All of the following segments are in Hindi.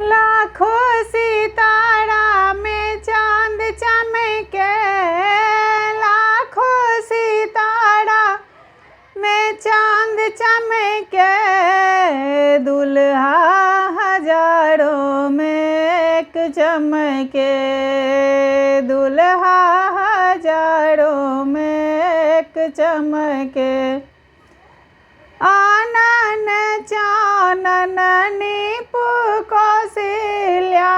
लाखों सितारा में चांद चमके, लाखों सितारा में चांद चमके, दुल्हा हजारों में एक चमके, दुल्हा हजारों में एक चमके। आनन चानन नीपु कौशल्या,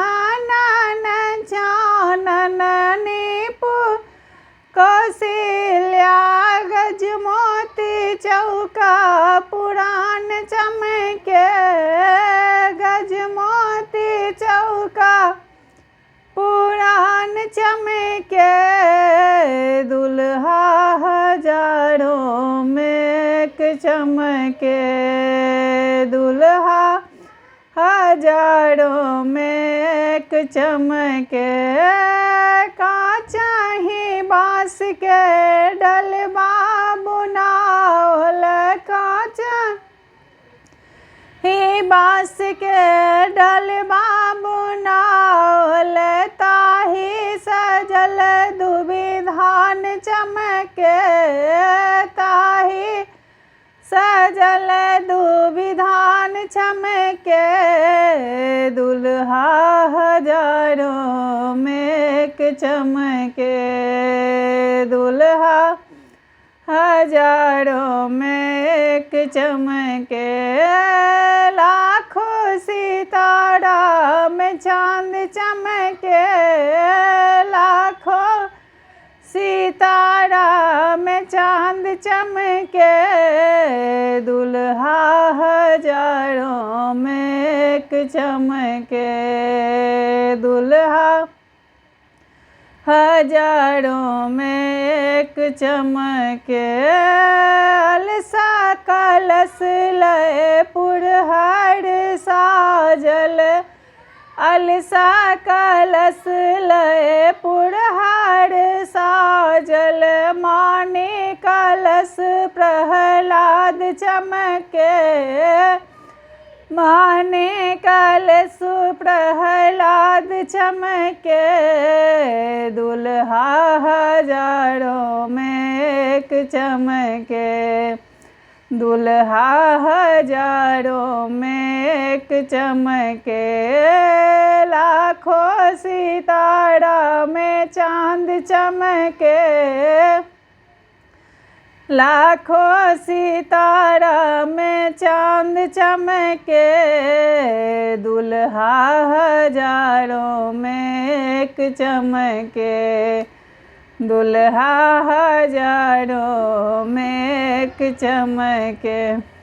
आनन चानन नीपु कौशल्या, गजमोती चौका पुराण चमके, गजमोती चौका पुराण चमके, दुल्हा हजारों में एक चमके, दुल्हा हजारों में एक चमके। काचा ही बाँस के डलवा बुनावल, काचा ही बाँस के डलवा बुनावल, ताही सजल दुविधान चमके, ताही सजल दुविधान चमके, दुल्हा हजारों में एक चमके, दुल्हा हजारों में एक चमके। लाखों सितारा में चांद चमके, लाखों सितारा में चांद चमके, दुल्हा हजारों में एक चमके, दुल्हा हजारों में एक चमके। अलसा कलश लय पुरहर साजल, अलसा कलश लय पुरहर साजल, माने कलश प्रहलाद चमके, माने कलश प्रहलाद चमके, दुल्हा हजारों में एक चमके, दुल्हा हजारों में एक चमके। लाखों सितारा में चांद चमके, लाखों सितारा में चांद चमके, दुल्हा हजारों में एक चमके, दुल्हा हजारों में एक चमके।